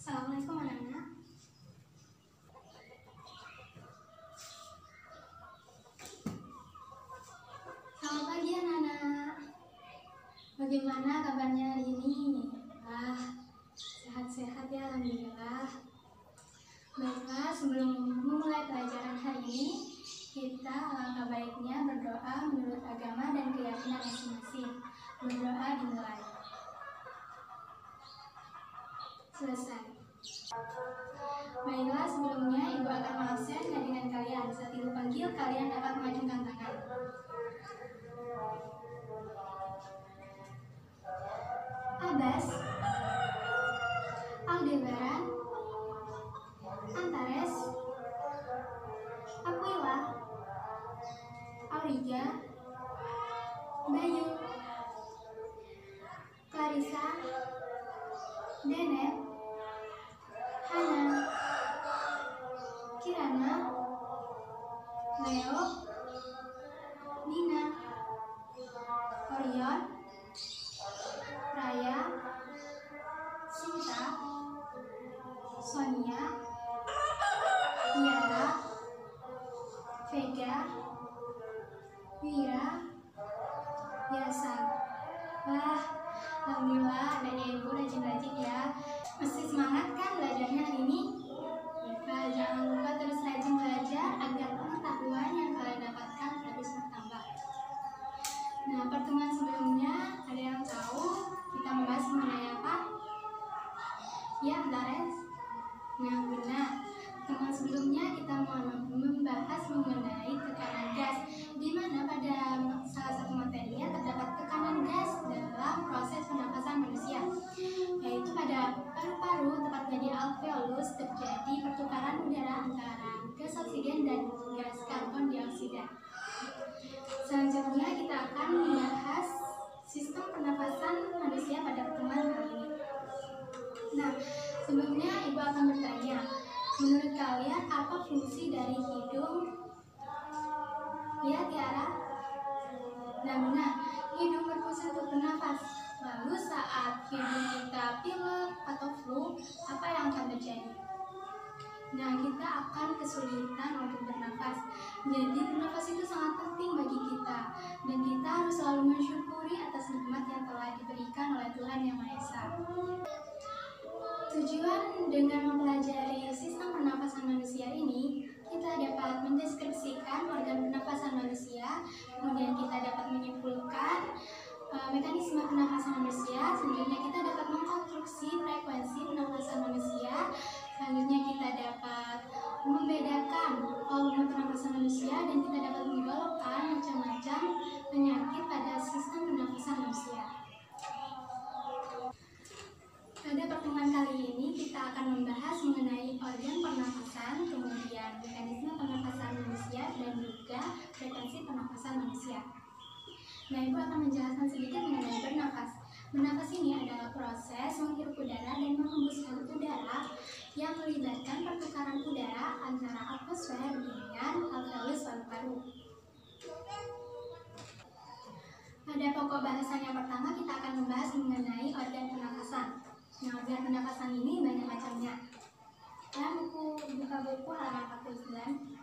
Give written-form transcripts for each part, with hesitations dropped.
Assalamualaikum anak-anak. Selamat pagi anak-anak. Bagaimana kabarnya hari ini? Sehat-sehat ya, alhamdulillah. Baiklah, sebelum memulai pelajaran hari ini, kita alangkah baiknya berdoa menurut agama dan keyakinan masing-masing. Berdoa dimulai. Selesai. Baiklah, sebelumnya Ibu akan mengabsenkan dengan kalian. Saat Ibu panggil, kalian dapat mengacungkan tangan. Abbas, Aldebaran, Antares, Aquila, Aurija, Bayu, Clarissa, Denet, Hana, Kirana, Leo, Nina, Orion, Raya, Sinta, Sonia, Tiara, Vega, Wira, Yasa. Alhamdulillah adanya Ibu rajin-rajin ya. Masih semangat kan belajarnya hari ini? Baiklah, jangan lupa terus rajin belajar agar pengetahuan yang kalian dapatkan terus bertambah. Nah, pertemuan sebelumnya ada yang tahu kita membahas mengenai apa? Ya, Antares? Nah, benar. Pertemuan sebelumnya kita membahas mengenai tekanan gas, di mana pada salah satu materinya terdapat tekanan gas dalam proses pernapasan manusia, yaitu pada paru-paru, tepatnya di alveolus, terjadi pertukaran udara antara gas oksigen dan gas karbon dioksida. Selanjutnya kita akan membahas sistem pernapasan manusia pada pertemuan kali ini. Nah, sebelumnya Ibu akan bertanya, menurut kalian apa fungsi dari hidung? Ya, Tiara? Nah, benar. Hidung berfungsi untuk bernafas. Lalu saat hidung kita pilek atau flu, apa yang akan terjadi? Nah, kita akan kesulitan untuk bernafas. Jadi, bernafas itu sangat penting bagi kita. Dan kita harus selalu mensyukuri atas nikmat yang telah diberikan oleh Tuhan Yang Maha Esa. Tujuan dengan mempelajari sistem pernapasan manusia ini, kita dapat mendeskripsikan organ pernapasan manusia, kemudian kita dapat menyimpulkan mekanisme pernapasan manusia, selanjutnya kita dapat mengkonstruksi frekuensi pernapasan manusia, selanjutnya kita dapat membedakan volume pernapasan manusia, dan kita dapat menggolongkan macam-macam penyakit pada sistem pernapasan manusia. Pada pertemuan kali ini kita akan membahas mengenai organ pernapasan, kemudian mekanisme pernapasan manusia, dan juga frekuensi pernapasan manusia. Nah, Ibu akan menjelaskan sedikit mengenai bernafas. Bernafas ini adalah proses menghirup udara dan menghembuskan udara yang melibatkan pertukaran udara antara atmosfer dengan alveolus paru-paru. Pada pokok bahasan yang pertama kita akan membahas mengenai organ pernapasan. Nah, organ pernapasan ini banyak macamnya. Ya, buka buku halaman 49.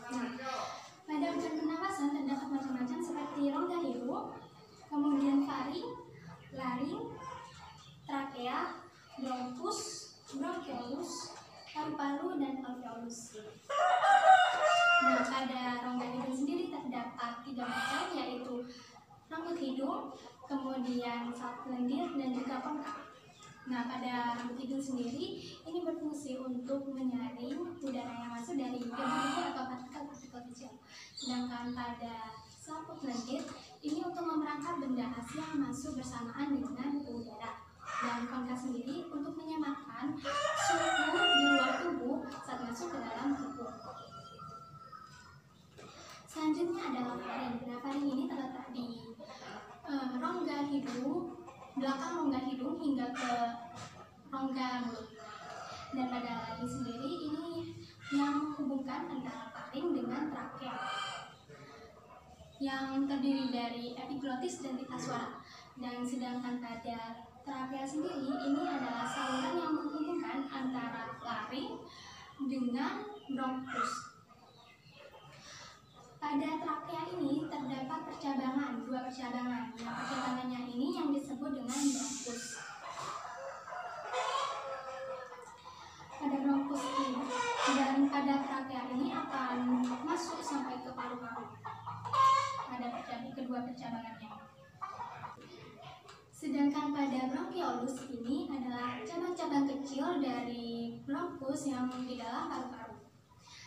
Nah, pada organ pernapasan terdapat macam-macam seperti rongga hidung, kemudian faring, laring, trakea, bronkus, bronkiolus, paru-paru, dan alveolus. Nah, pada rongga hidung sendiri terdapat 3 macam, yaitu rambut hidung, kemudian sap lendir, dan juga konkav. Nah, pada rambut hidung sendiri ini berfungsi untuk menyaring udara yang masuk dari debu-debu atau partikel-partikel kecil. Sedangkan pada saput lendir ini untuk memerangkap benda asing yang masuk bersamaan dengan udara. Dan konkav sendiri untuk menyamakan suhu di luar tubuh saat masuk ke dalam tubuh. Selanjutnya adalah faring. Nah, faring ini terletak di rongga hidung, belakang rongga hidung hingga ke rongga mulut. Dan pada laring sendiri ini yang menghubungkan antara faring dengan trakea, yang terdiri dari epiglotis dan pita suara. Dan sedangkan pada trakea sendiri, ini adalah saluran yang menghubungkan antara laring dengan bronkus. Pada trakea ini terdapat dua percabangan. Yang percabangannya ini yang disebut dengan bronkus. Pada bronkus ini dan pada trakea ini akan masuk sampai ke paru-paru. Pada kedua percabangannya. Sedangkan pada bronkiolus ini adalah cabang-cabang kecil dari bronkus yang di dalam paru-paru.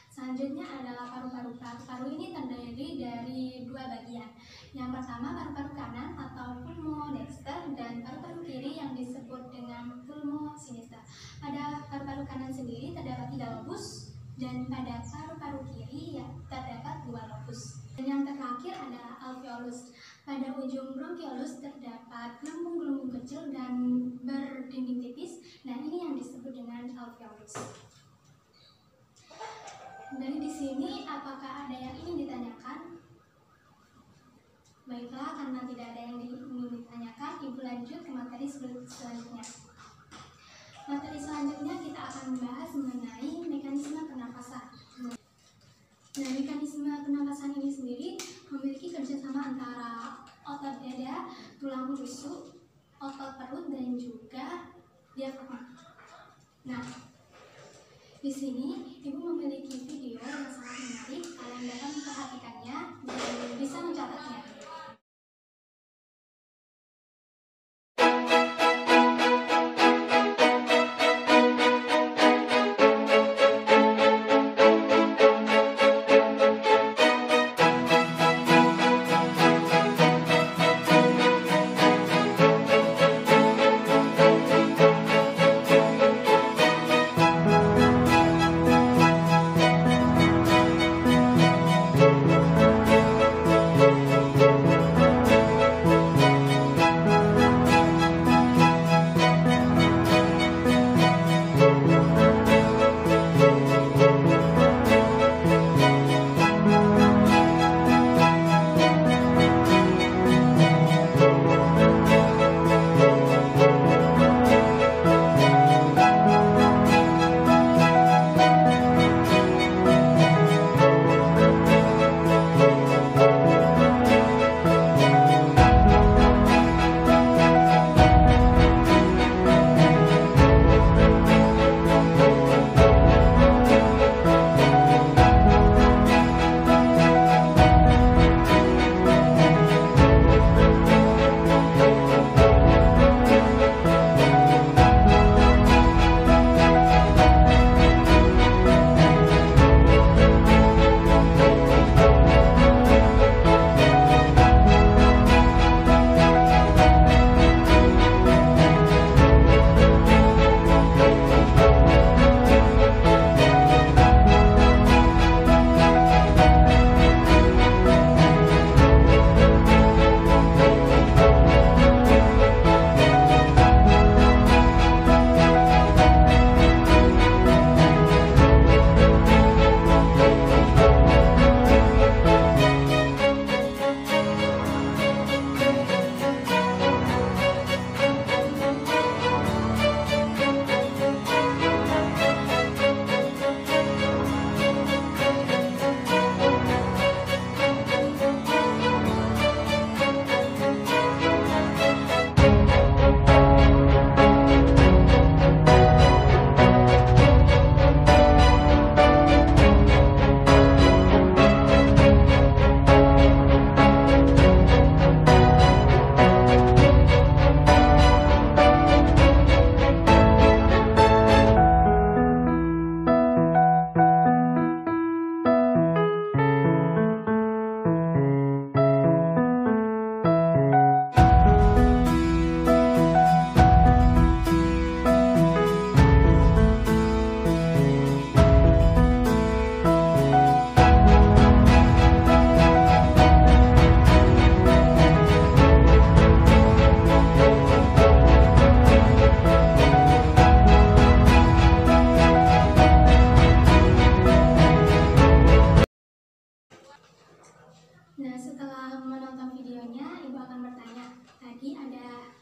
Selanjutnya adalah paru-paru. Paru-paru ini terdiri dari dua bagian. Yang pertama paru-paru kanan atau pulmodexter dan paru-paru kiri yang disebut dengan pulmosinister. Pada paru-paru kanan sendiri terdapat 3 lobus dan pada paru-paru kiri terdapat 2 lobus. Dan yang terakhir adalah alveolus. Pada ujung bronkiolus terdapat gelembung-gelembung kecil dan berdinding tipis. Nah, ini yang disebut dengan alveolus. Dari di sini, apakah ada yang ingin ditanyakan? Baiklah, karena tidak ada yang ingin ditanyakan, Ibu lanjut ke materi selanjutnya. Materi selanjutnya kita akan membahas mengenai mekanisme pernapasan. Nah, mekanisme pernapasan ini sendiri memiliki kerjasama antara otot dada, tulang rusuk, otot perut, dan juga diafragma. Nah, di sini Ibu memiliki video yang sangat menarik. Kalian dapat memperhatikannya dan bisa mencatatnya.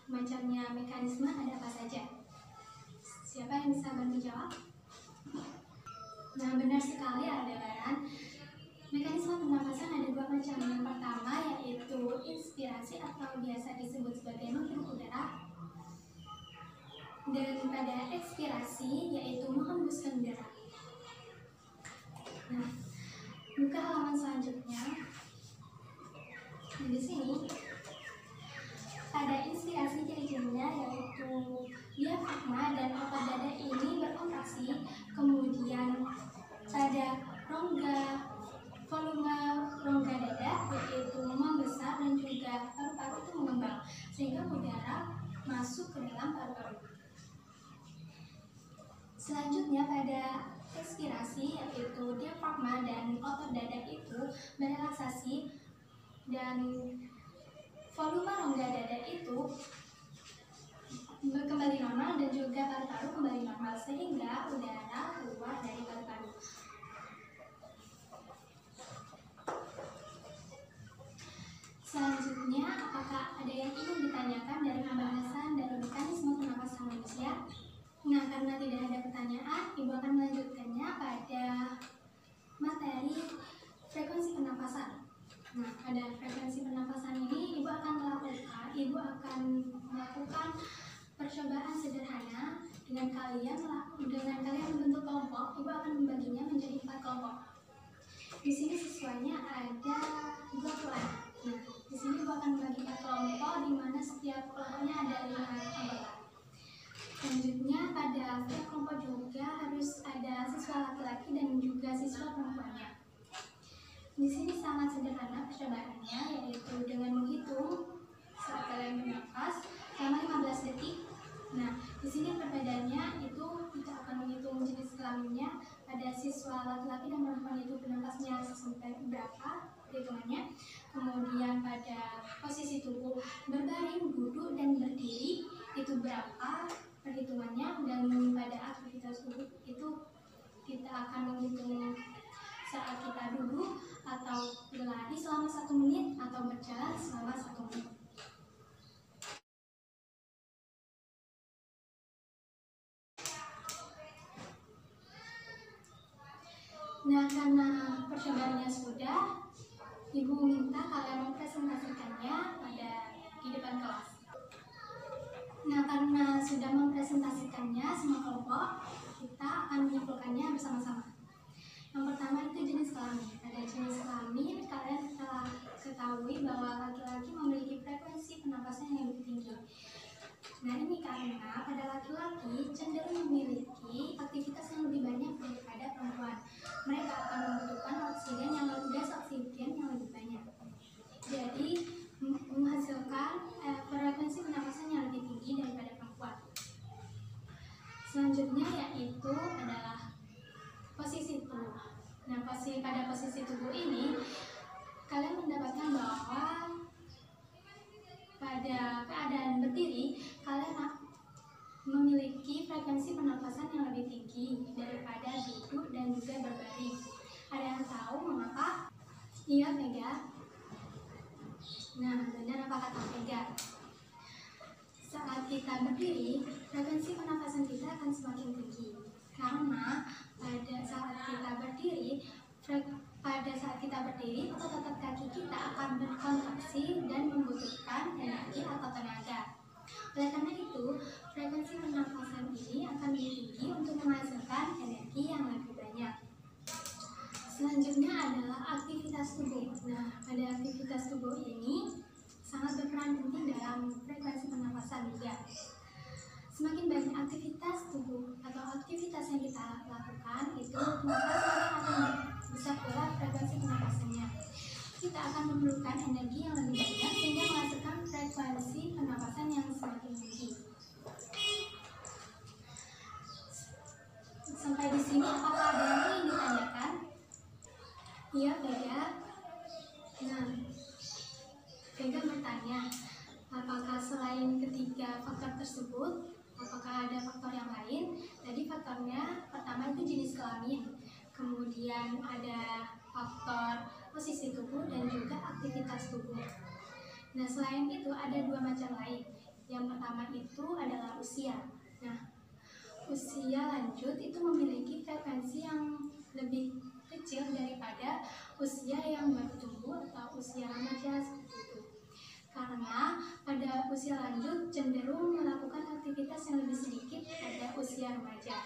macamnya mekanisme ada apa saja? Siapa yang bisa bantu jawab? Nah, benar sekali Aldebaran. Mekanisme pernapasan ada dua macam. Yang pertama yaitu inspirasi atau biasa disebut sebagai menghirup udara. Dan pada ekspirasi yaitu menghembuskan udara. Nah, buka halaman selanjutnya. Nah, di sini pada inspirasi ciri-cirinya yaitu diafragma dan otot dada ini berkontraksi, kemudian pada volume rongga dada yaitu membesar dan juga paru-paru itu mengembang sehingga udara masuk ke dalam paru-paru. Selanjutnya pada ekspirasi yaitu diafragma dan otot dada itu merelaksasi dan volume rongga dada itu kembali normal dan juga paru-paru kembali normal sehingga udara keluar dari paru-paru. Selanjutnya, apakah ada yang ingin ditanyakan dari pembahasan dari mekanisme pernapasan manusia? Nah, karena tidak ada pertanyaan, Ibu akan melanjutkannya pada materi frekuensi pernapasan. Nah, pada frekuensi pernapasan ini Ibu akan melakukan percobaan sederhana dengan kalian membentuk kelompok. Ibu akan membaginya menjadi 4 kelompok. Di sini siswanya ada 20-an. Nah, di sini Ibu akan membagi 4 kelompok di mana setiap kelompoknya ada 5 anggota. Selanjutnya pada setiap kelompok juga harus ada siswa laki-laki dan juga siswa perempuannya. Di sini sangat sederhana percobaannya, yaitu dengan menghitung saat kalian bernafas selama 15 detik. Nah, di sini perbedaannya itu kita akan menghitung jenis kelaminnya. Ada siswa laki-laki dan perempuan itu bernafasnya sampai berapa hitungannya. Kemudian pada posisi tubuh berbaring, duduk dan berdiri itu berapa perhitungannya, dan pada aktivitas tubuh itu kita akan menghitung saat kita duduk atau berlari selama 1 menit atau berjalan selama 1 menit. Nah, karena percobaannya sudah, Ibu minta kalian mempresentasikannya di depan kelas. Nah, karena sudah mempresentasikannya semua kelompok, kita akan menyimpulkannya bersama-sama. Yang pertama itu jenis kelamin. Pada jenis kelamin, kalian telah ketahui bahwa laki-laki memiliki frekuensi pernapasan yang lebih tinggi. Nah, ini karena pada laki-laki cenderung memiliki aktivitas yang lebih banyak daripada perempuan. Mereka akan membutuhkan gas oksigen yang lebih banyak. Jadi, menghasilkan frekuensi pernapasan yang lebih tinggi daripada perempuan. Selanjutnya yaitu adalah posisi tubuh. Nah, pada posisi tubuh ini kalian mendapatkan bahwa pada keadaan berdiri kalian memiliki frekuensi pernapasan yang lebih tinggi daripada duduk dan juga berbaring. Ada yang tahu mengapa? Iya, Vega. Nah, benar apa kata Vega? Saat kita berdiri, frekuensi pernapasan kita akan semakin tinggi. Karena pada saat kita berdiri, otot-otot kaki kita akan berkontraksi dan membutuhkan energi atau tenaga. Oleh karena itu, frekuensi pernapasan ini akan lebih tinggi untuk menghasilkan energi yang lebih banyak. Selanjutnya adalah aktivitas tubuh. Nah, pada aktivitas tubuh ini sangat berperan penting dalam frekuensi pernapasan juga. Semakin banyak aktivitas tubuh atau aktivitas yang kita lakukan itu, maka semakin akan besar pula frekuensi pernapasannya. Kita akan memerlukan energi yang lebih banyak sehingga menghasilkan frekuensi pernapasan yang semakin tinggi. Sampai di sini apakah ada yang ingin ditanyakan? Iya, Vega. Nah, Vega bertanya, apakah selain ketiga faktor tersebut, apakah ada faktor yang lain? Tadi faktornya pertama itu jenis kelamin, kemudian ada faktor posisi tubuh dan juga aktivitas tubuh. Nah, selain itu ada 2 macam lain, Yang pertama itu adalah usia. Nah, usia lanjut itu memiliki frekuensi yang lebih kecil daripada usia yang baru tumbuh atau usia remaja seperti itu. Karena pada usia lanjut cenderung melakukan aktivitas yang lebih sedikit pada usia remaja.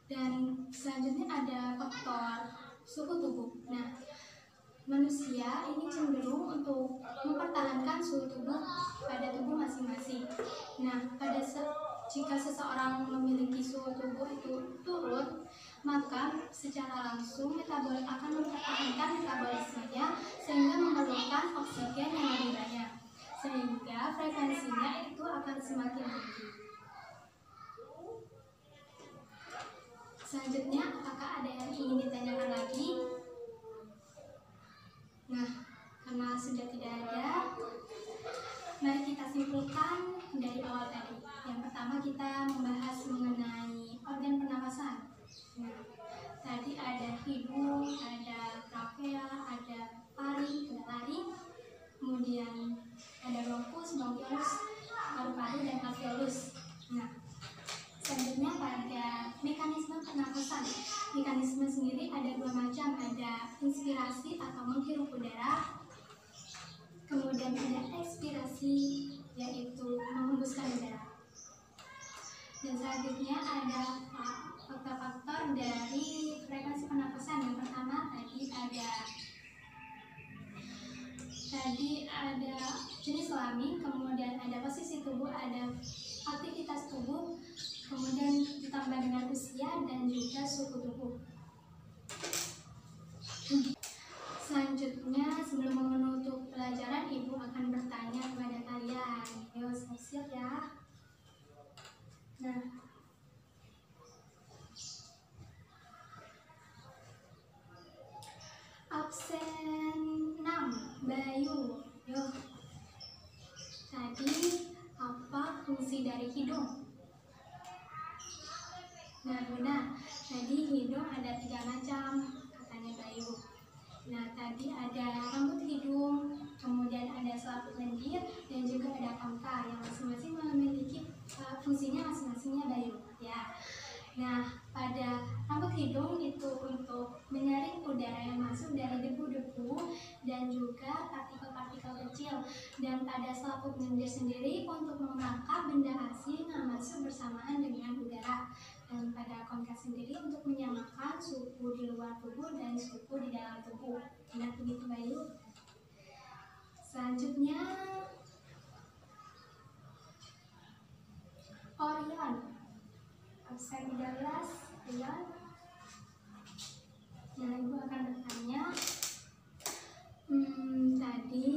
Dan selanjutnya ada faktor suhu tubuh. Nah, manusia ini cenderung untuk mempertahankan suhu tubuh pada tubuh masing-masing. Nah, jika seseorang memiliki suhu tubuh itu turun, maka secara langsung akan mempertahankan metabolismenya sehingga memerlukan oksigen yang lebih banyak, sehingga frekuensinya itu akan semakin tinggi. Selanjutnya, apakah ada yang ingin ditanyakan lagi? Nah, karena sudah tidak ada, mari kita simpulkan dari awal tadi. Yang pertama kita membahas mengenai organ pernapasan. Nah, tadi ada hidung, ada trakea, ada laring, kemudian ada bronkus, bronkiolus, paru-paru, dan alveolus. Nah, selanjutnya pada mekanisme pernapasan. Mekanisme sendiri ada dua macam, ada inspirasi atau menghirup udara, kemudian ada ekspirasi yaitu menghembuskan udara. Dan selanjutnya ada faktor-faktor dari frekuensi pernapasan. Yang pertama tadi ada jenis kelamin, kemudian ada posisi tubuh, ada aktivitas tubuh, kemudian ditambah dengan usia dan juga suhu tubuh. Selanjutnya, sebelum menutup pelajaran, Ibu akan bertanya kepada kalian. Ayo siap-siap ya. Nah, absen 6, Bayu. Yuk. Tadi apa fungsi dari hidung? Nah, benar. Tadi hidung ada 3 macam, katanya Bayu. Nah, tadi ada rambut hidung, kemudian ada selaput lendir, dan juga ada pangkal yang masing-masing memiliki fungsinya masing-masingnya Bayu. Ya. Nah, pada rambut hidung itu untuk menyaring udara yang masuk dari debu-debu dan juga partikel-partikel kecil. Dan pada selaput lendir sendiri untuk menangkap benda asing yang masuk bersamaan dengan udara. Dan pada pangkal sendiri untuk menyamakan suhu di luar tubuh dan suhu di dalam tubuh. Benar begitu Bayu? Selanjutnya Orion. Absen 13, Orion. Nah, Ibu akan bertanya. Tadi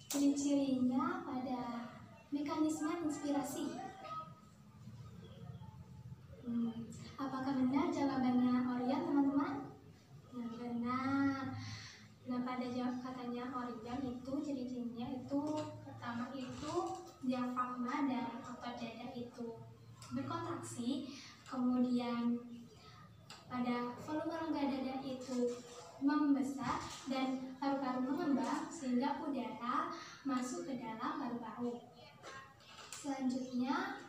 ciri-cirinya pada mekanisme inspirasi. Apakah benar jawabannya Orion, teman-teman? Nah, benar. Nah, pada katanya Orion itu ciri-cirinya itu pertama itu diafragma dan otot dada itu berkontraksi, kemudian pada volume rongga dada itu membesar dan paru-paru mengembang sehingga udara masuk ke dalam paru-paru. Selanjutnya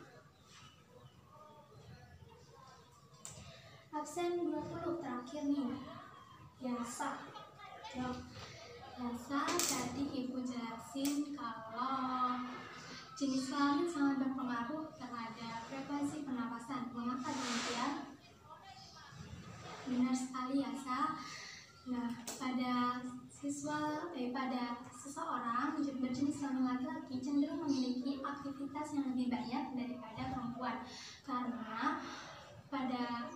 absen 20 terakhir nih, Yasa. Yasa tadi Ibu jelasin kalau jenis kelamin sangat berpengaruh terhadap frekuensi pernapasan. Mengapa demikian? Benar sekali Yasa. Nah, pada seseorang berjenis kelamin laki-laki cenderung memiliki aktivitas yang lebih banyak daripada perempuan, karena pada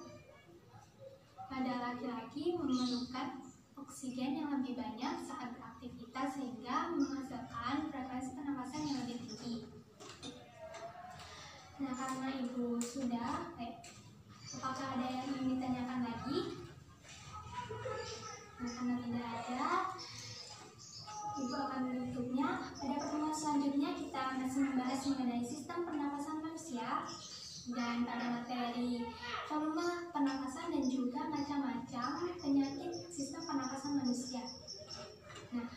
laki-laki memerlukan oksigen yang lebih banyak saat beraktivitas sehingga menghasilkan frekuensi pernapasan yang lebih tinggi. Nah, karena Ibu sudah, apakah ada yang ingin ditanyakan lagi? Nah, karena tidak ada, Ibu akan menutupnya. Pada pertemuan selanjutnya kita masih membahas mengenai sistem pernapasan manusia dan pada materi volume pernapasan dan juga macam-macam penyakit sistem pernapasan manusia. Nah,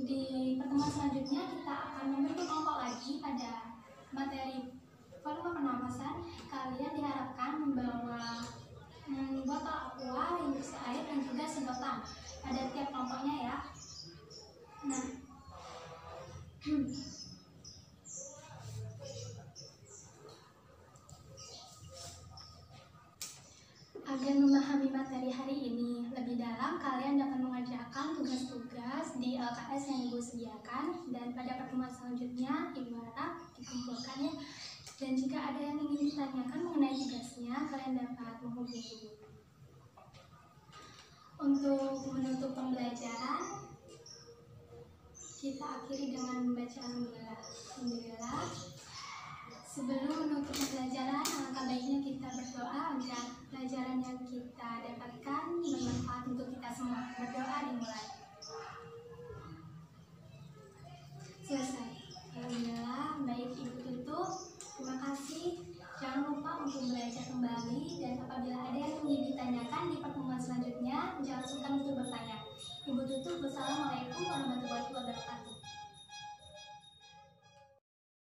di pertemuan selanjutnya selanjutnya kita akan membentuk kelompok lagi pada materi volume pernapasan. Kalian diharapkan membawa botol aqua yang berisi air dan juga sedotan pada tiap kelompoknya ya. Nah, agar memahami materi hari ini lebih dalam, kalian dapat mengerjakan tugas-tugas di LKS yang Ibu sediakan, dan pada pertemuan selanjutnya Ibu harap dikumpulkan ya. Dan jika ada yang ingin ditanyakan mengenai tugasnya, kalian dapat menghubungi Ibu. Untuk menutup pembelajaran, kita akhiri dengan membaca Alhamdulillah. Alhamdulillah. Sebelum menutup pembelajaran, alangkah baiknya kita berdoa agar pelajaran yang kita dapatkan bermanfaat untuk kita semua. Berdoa dimulai. Selesai. Alhamdulillah, baik Ibu tutup. Terima kasih. Jangan lupa untuk belajar kembali, dan apabila ada yang ingin ditanyakan di pertemuan selanjutnya, jangan sungkan untuk bertanya. Ibu tutup. Wassalamualaikum warahmatullahi wabarakatuh.